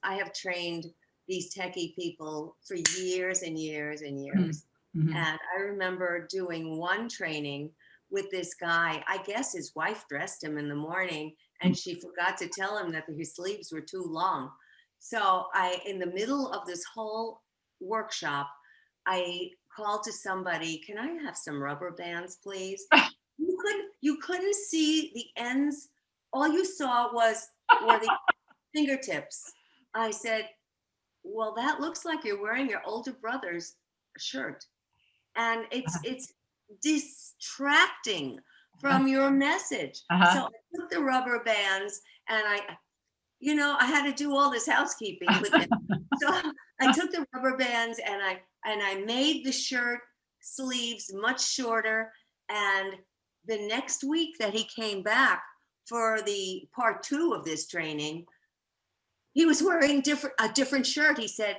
I have trained these techie people for years and years and Mm-hmm. years. Mm-hmm. And I remember doing one training with this guy. I guess his wife dressed him in the morning and she forgot to tell him that his sleeves were too long. So in the middle of this whole workshop, I called to somebody, can I have some rubber bands, please? You couldn't see the ends. All you saw were the fingertips. I said, well, that looks like you're wearing your older brother's shirt. And it's distracting from your message. Uh-huh. So I took the rubber bands and I had to do all this housekeeping with him. So I took the rubber bands and I made the shirt sleeves much shorter. And the next week that he came back for the part 2 of this training, he was wearing a different shirt. He said,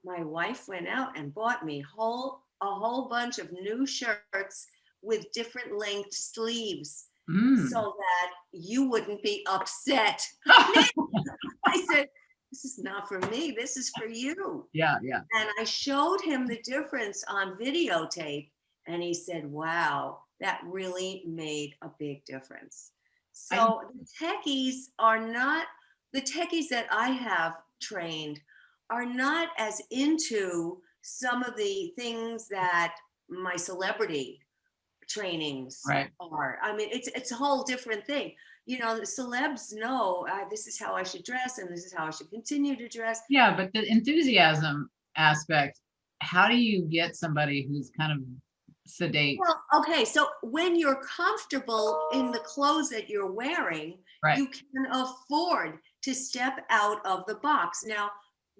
"My wife went out and bought me a whole bunch of new shirts with different length sleeves Mm. so that you wouldn't be upset." I said, "This is not for me. This is for you." Yeah, yeah. And I showed him the difference on videotape, and he said, "Wow, that really made a big difference." I So the techies that I have trained are not as into some of the things that my celebrity trainings right. are. I mean, it's a whole different thing. The celebs know this is how I should dress and this is how I should continue to dress. Yeah, but the enthusiasm aspect, how do you get somebody who's kind of sedate? Well, okay, so when you're comfortable in the clothes that you're wearing, Right. you can afford to step out of the box. Now,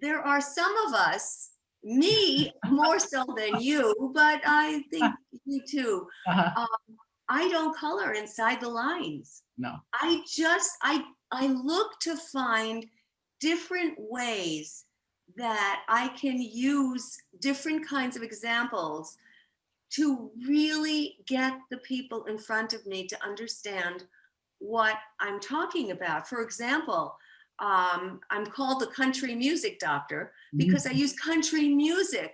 there are some of us, me more so than you, but I think you too. Uh-huh. Um, I don't color inside the lines. No. I look to find different ways that I can use different kinds of examples to really get the people in front of me to understand what I'm talking about. For example, I'm called the country music doctor because I Mhm. use country music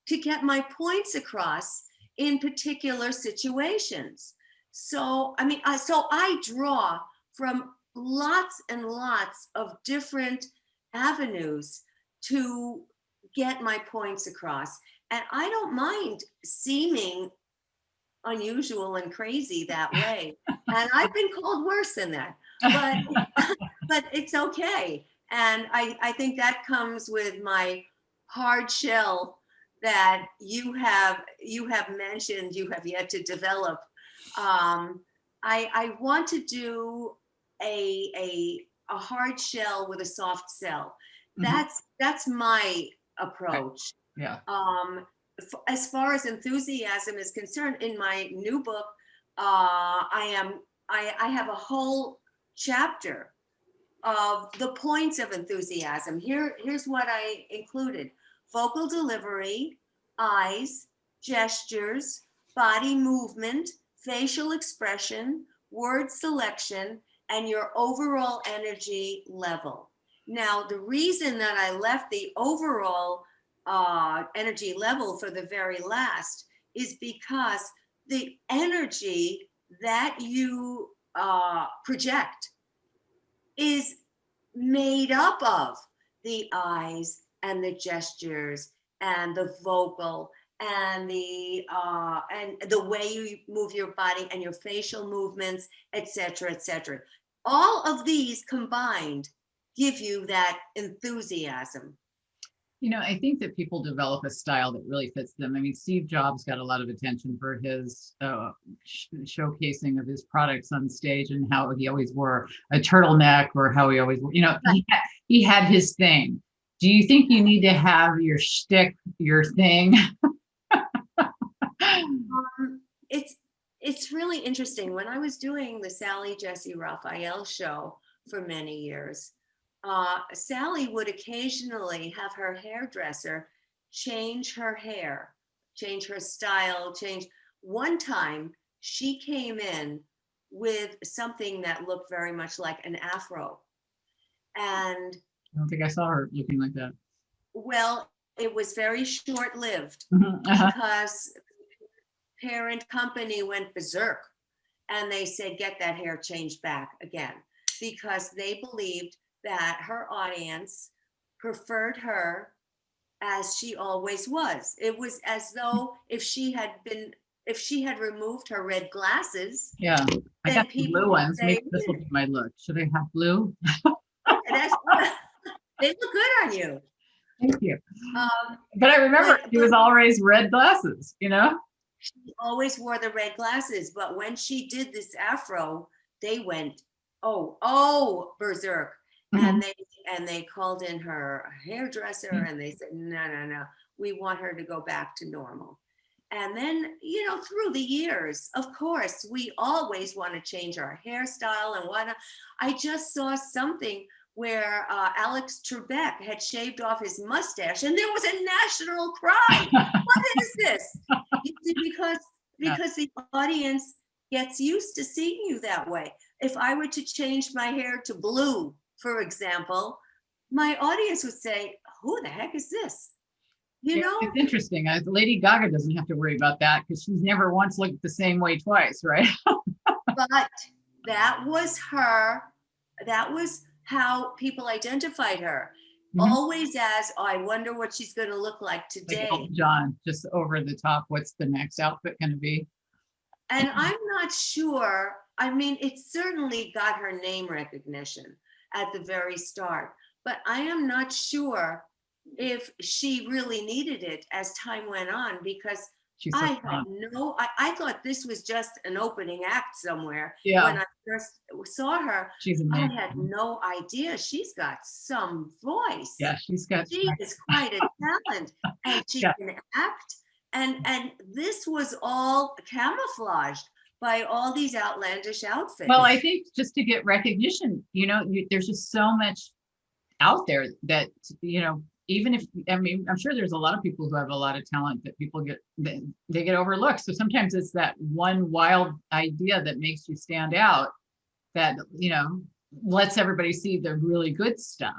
to get my points across in particular situations. So, I draw from lots and lots of different avenues to get my points across. And I don't mind seeming unusual and crazy that way. And I've been called worse than that, but but it's okay. And I think that comes with my hard shell that you have mentioned you have yet to develop. I want to do a hard shell with a soft cell. Mhm. That's my Right. approach. Yeah. um, as far as enthusiasm is concerned, in my new book, I have a whole chapter of the points of enthusiasm. Here's what I included: vocal delivery, eyes, gestures, body movement, facial expression, word selection, and your overall energy level. Now, the reason that I left the overall energy level for the very last is because the energy that you project is made up of the eyes and the gestures and the vocal and the way you move your body and your facial movements, etc., etc. All of these combined give you that enthusiasm. I think that people develop a style that really fits them. I mean, Steve Jobs got a lot of attention for his showcasing of his products on stage and how he always wore a turtleneck or how he always, he had his thing. Do you think you need to have your shtick, your thing? It's it's really interesting. When I was doing the Sally Jesse Raphael show for many years, Sally would occasionally have her hairdresser change her hair, change her style, change. One time, she came in with something that looked very much like an afro, and I don't think I saw her looking like that. Well, it was very short-lived Mhm, uh-huh. because parent company went berserk and they said, get that hair changed back again, because they believed that her audience preferred her as she always was. It was as though if she had removed her red glasses, Yeah, I then got the people blue would ones. Maybe say, this will be my look. Should I have blue? and that's they look good on you. Thank you. Um, But I remember but she was always red glasses, you know? she always wore the red glasses. But when she did this afro, they went, berserk. Mhm. And they called in her hairdresser and they said, no, no, no, we want her to go back to normal. And then, through the years, of course, we always want to change our hairstyle and whatnot. I just saw something where Alex Trebek had shaved off his mustache and there was a national cry. What is this? You see, Yeah. because the audience gets used to seeing you that way. If I were to change my hair to blue, for example, my audience would say, who the heck is this? You Yeah, know, it's interesting. Lady Gaga doesn't have to worry about that because she's never once looked the same way twice, right? but that was her, that was how people identified her. Mhm. Always as, oh, I wonder what she's going to look like Like today. Elton John, just over the top. What's the next outfit going to be? And I'm not sure, I mean, it certainly got her name recognition at the very start, but I am not sure if she really needed it as time went on, because She's so I had strong. I thought this was just an opening act somewhere. Yeah, When I first saw her, she's I had amazing. no idea she's got some voice. Yeah, she's got. She is quite a talent and she Yeah. can act. And this was all camouflaged by all these outlandish Well, I outfits. think just to get recognition, there's just so much out there that, even if, I mean, I'm sure there's a lot of people who have a lot of talent that people get, that they get overlooked. So sometimes it's that one wild idea that makes you stand out that, lets everybody see the really good stuff.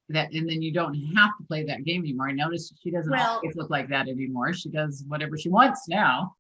And then you don't have to play that game anymore. I noticed she doesn't Well, always look like that anymore. She does whatever she wants now.